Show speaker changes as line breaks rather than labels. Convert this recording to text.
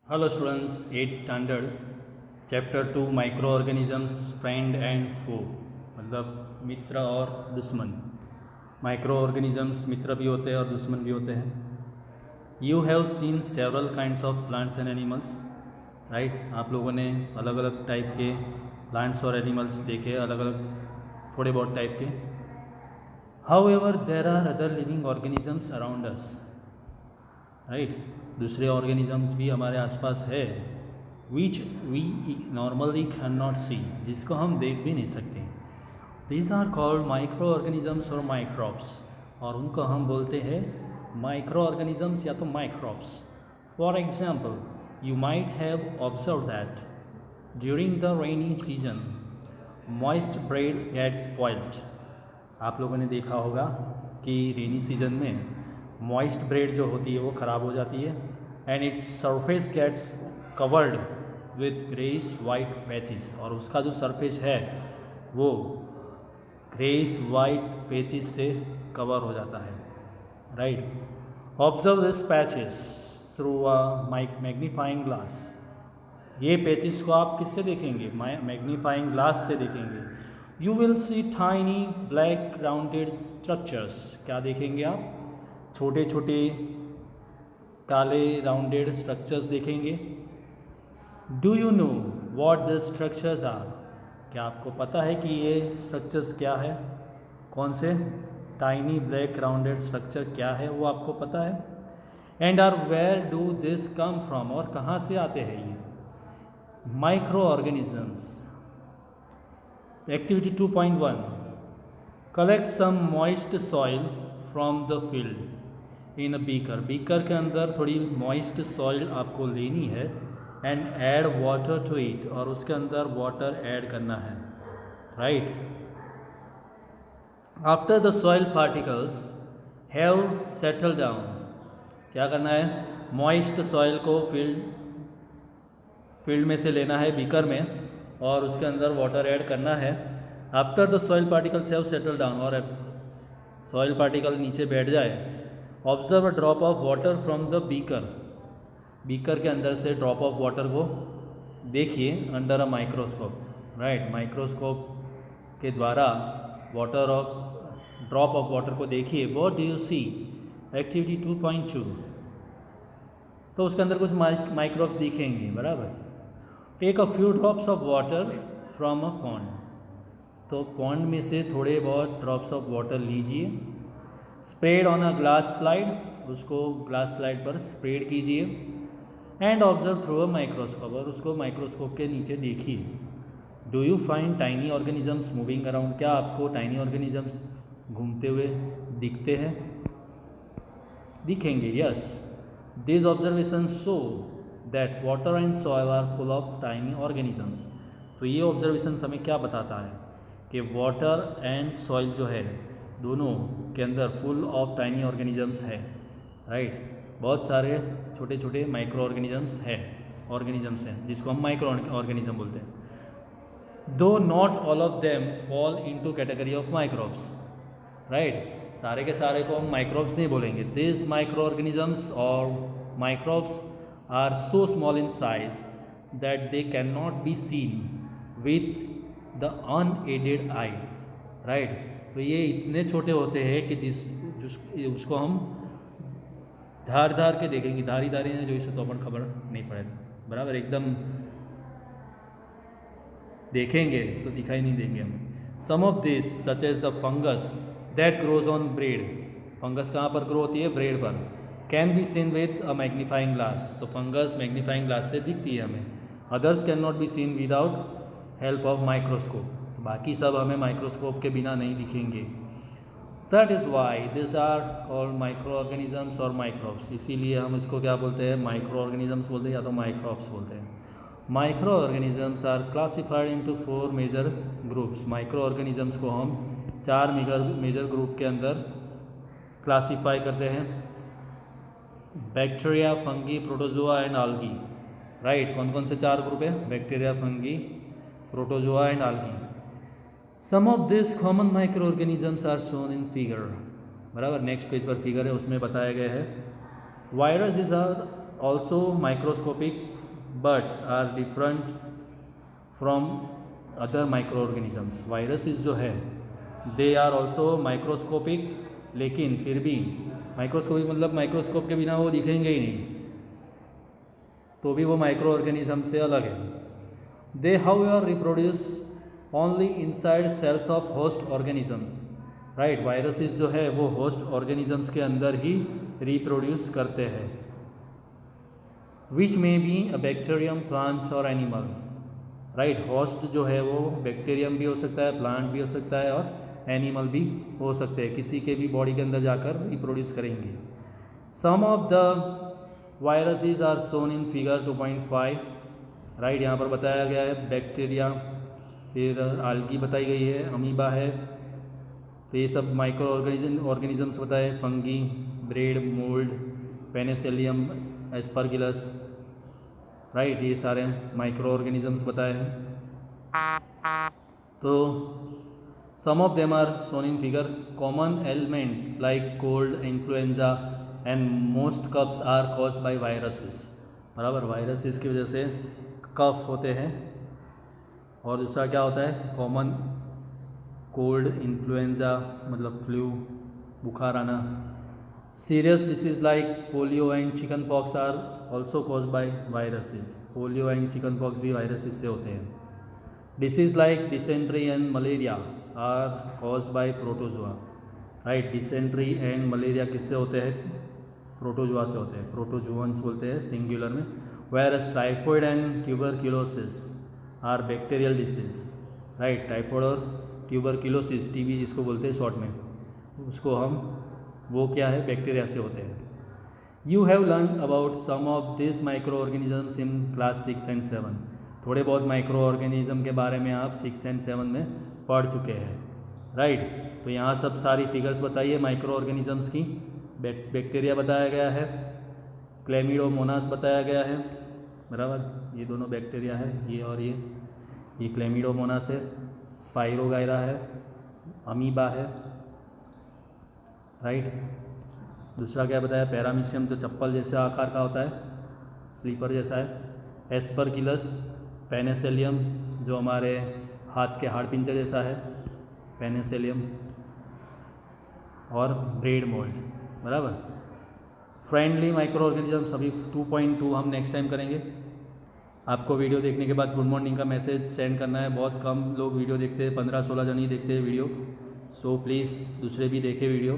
Hello students, 8th standard chapter 2 micro organisms friend and foe, मतलब मित्र और दुश्मन। माइक्रो ऑर्गेनिजम्स मित्र भी होते हैं और दुश्मन भी होते हैं। You have seen several kinds of plants and animals, right. आप लोगों ने अलग अलग टाइप के प्लांट्स और एनिमल्स देखे, अलग अलग थोड़े बहुत टाइप के। However there are other living organisms around us, right. दूसरे ऑर्गेनिजम्स भी हमारे आसपास है, which we normally can not see, जिसको हम देख भी नहीं सकते। These are called micro organisms और माइक्रोब्स, और उनको हम बोलते हैं माइक्रो ऑर्गेनिजम्स या तो microbes. For example, you might have observe that during the rainy season moist bread gets spoiled. आप लोगों ने देखा होगा कि रेनी सीजन में मॉइस्ट ब्रेड जो होती है वो ख़राब हो जाती है, and it's surface gets covered with greyish white patches, और उसका जो सरफेस है वो ग्रेइश वाइट पैचेस से कवर हो जाता है, right. Observe this patches through a magnifying glass. ये पैचेस को आप किससे देखेंगे? मैग्नीफाइंग ग्लास से देखेंगे। You will see tiny black rounded structures. क्या देखेंगे आप? छोटे छोटे काले राउंडेड स्ट्रक्चर्स देखेंगे। Do you know what the structures are? क्या आपको पता है कि ये स्ट्रक्चर्स क्या है? कौन से? टाइनी ब्लैक राउंडेड स्ट्रक्चर क्या है वो आपको पता है? And are where do this come from, और कहाँ से आते हैं ये? Micro organisms. Activity 2.1, collect some moist soil from the field in a beaker. Beaker के अंदर थोड़ी मॉइस्ट सॉइल आपको लेनी है, and add water to it, और उसके अंदर वाटर ऐड करना है, right. After the soil particles have settle down, क्या करना है? मॉइस्ट सॉइल को फील्ड में से लेना है बीकर में, और उसके अंदर वाटर ऐड करना है। After the soil particles have settle down, और सॉइल पार्टिकल नीचे बैठ जाए, observe a drop of water from the beaker. Beaker के अंदर से ड्रॉप ऑफ वाटर को देखिए under a microscope, right. Microscope के द्वारा water of drop of water को देखिए। What do you see? Activity 2.2, तो उसके अंदर कुछ माइक्रोब्स दिखेंगे, बराबर। Take a few drops of water from a pond, तो पॉन्ड में से थोड़े बहुत ड्रॉप्स ऑफ वाटर लीजिए। Spread on a glass slide, उसको ग्लास स्लाइड पर स्प्रेड कीजिए। And observe through a microscope, और उसको माइक्रोस्कोप के नीचे देखिए। Do you find tiny organisms moving around? क्या आपको टाइनी ऑर्गेनिजम्स घूमते हुए दिखते हैं? दिखेंगे, yes. This observation show that water and soil are full of tiny organisms. तो ये ऑब्जर्वेशन हमें क्या बताता है कि वाटर एंड सॉइल जो है दोनों के अंदर फुल ऑफ टाइनी ऑर्गेनिजम्स है, राइट। बहुत सारे छोटे छोटे माइक्रो ऑर्गेनिजम्स हैं जिसको हम माइक्रो ऑर्गेनिज्म बोलते हैं। Though not all of them fall into category of microbes, right. सारे के सारे को हम माइक्रोब्स नहीं बोलेंगे। दिस माइक्रो ऑर्गेनिजम्स और microbes are so small in size that they can not be seen with the unaided eye, right. तो ये इतने छोटे होते हैं कि उसको हम धार के देखेंगे, धारी ने जो इसे तो अपन खबर नहीं पड़ेगा, बराबर। एकदम देखेंगे तो दिखाई नहीं देंगे हम। Some of this such as the fungus that grows on bread, fungus कहाँ पर ग्रो होती है? ब्रेड पर। Can be seen with a magnifying glass, तो फंगस मैग्नीफाइंग ग्लास से दिखती है हमें। Others can not be seen without help of microscope, तो बाकी सब हमें माइक्रोस्कोप के बिना नहीं दिखेंगे। That is why this are called micro organisms और माइक्रोब्स। इसीलिए हम इसको क्या बोलते हैं? माइक्रो ऑर्गेनिजम्स बोलते हैं या तो माइक्रोब्स बोलते हैं। Micro organisms are classified into 4 major groups. Micro organisms को हम 4 मेजर ग्रुप के अंदर क्लासीफाई करते हैं। Bacteria, fungi, protozoa and algae, right. कौन कौन से 4 ग्रुप है? Bacteria, fungi, protozoa and algae. Some of this common micro organisms are shown in figure, बराबर। नेक्स्ट पेज पर फिगर है, उसमें बताया गया है। Virus is are also microscopic but are different from other micro organisms. Viruses जो है they are also microscopic, लेकिन फिर भी माइक्रोस्कोपिक मतलब माइक्रोस्कोप के बिना वो दिखेंगे ही नहीं, तो भी वो माइक्रो ऑर्गेनिज्म से अलग है। They however reproduce only inside cells of host organisms, right. Viruses जो है वो होस्ट ऑर्गेनिजम्स के अंदर ही रिप्रोड्यूस करते हैं। Which may be a bacterium, plant और एनिमल, राइट। होस्ट जो है वो बैक्टीरियम भी हो सकता है, प्लांट भी हो सकता है और एनिमल भी हो सकते हैं, किसी के भी बॉडी के अंदर जाकर रिप्रोड्यूस करेंगे। Some of the viruses are shown in figure 2.5, right. यहाँ पर बताया गया है बैक्टीरिया, फिर आल्गी बताई गई है, अमीबा है, तो ये सब माइक्रो ऑर्गेनिजम्स बताए। Fungi, bread, mould, Penicillium, Aspergillus, right, ये सारे माइक्रो ऑर्गेनिजम्स बताए हैं। तो some of them are shown in figure. Common element like cold, influenza and most coughs are caused by viruses, बराबर। वायरसेस की वजह से कफ होते हैं। और दूसरा क्या होता है, कॉमन कोल्ड, इन्फ्लुएंजा मतलब फ्लू, बुखार आना। Serious disease like polio and chicken pox are also caused by viruses. Polio and chicken pox भी वायरसेस से होते हैं। Disease like dysentery and malaria are caused by protozoa, right. Dysentery and malaria किससे होते हैं, protozoa से होते हैं, प्रोटोजोअन्स बोलते हैं सिंगुलर में। Virus typhoid and tuberculosis are bacterial disease, right. Typhoid और ट्यूबरक्यूलोसिस, टीबी जिसको बोलते हैं शॉर्ट में, उसको हम वो क्या है, बैक्टीरिया से होते हैं। You have learn about some of this micro organisms in class 6 and 7। थोड़े बहुत माइक्रो ऑर्गेनिज्म के बारे में आप 6 एंड 7 में पढ़ चुके हैं, राइट। तो यहाँ सब सारी फिगर्स बताइए माइक्रो ऑर्गेनिजम्स की। बैक्टीरिया बताया गया है, क्लेमिडोमोनास बताया गया है, बराबर। ये दोनों बैक्टीरिया है, ये और ये क्लेमिडोमोनास है। स्पाइरोगाइरा है, अमीबा है, राइट। दूसरा क्या बताया, पैरामीशियम जो चप्पल जैसे आकार का होता है, स्लीपर जैसा है। एस्परगिलस, पेनिसिलियम जो हमारे हाथ के हाड़ पिंजर जैसा है, पेनिसिलियम, और ब्रेड मोल्ड, बराबर। फ्रेंडली माइक्रो ऑर्गेनिजम्स अभी 2.2 हम नेक्स्ट टाइम करेंगे। आपको वीडियो देखने के बाद गुड मॉर्निंग का मैसेज सेंड करना है। बहुत कम लोग वीडियो देखते हैं, 15-16 जन ही देखते हैं वीडियो। सो प्लीज़ दूसरे भी देखें वीडियो।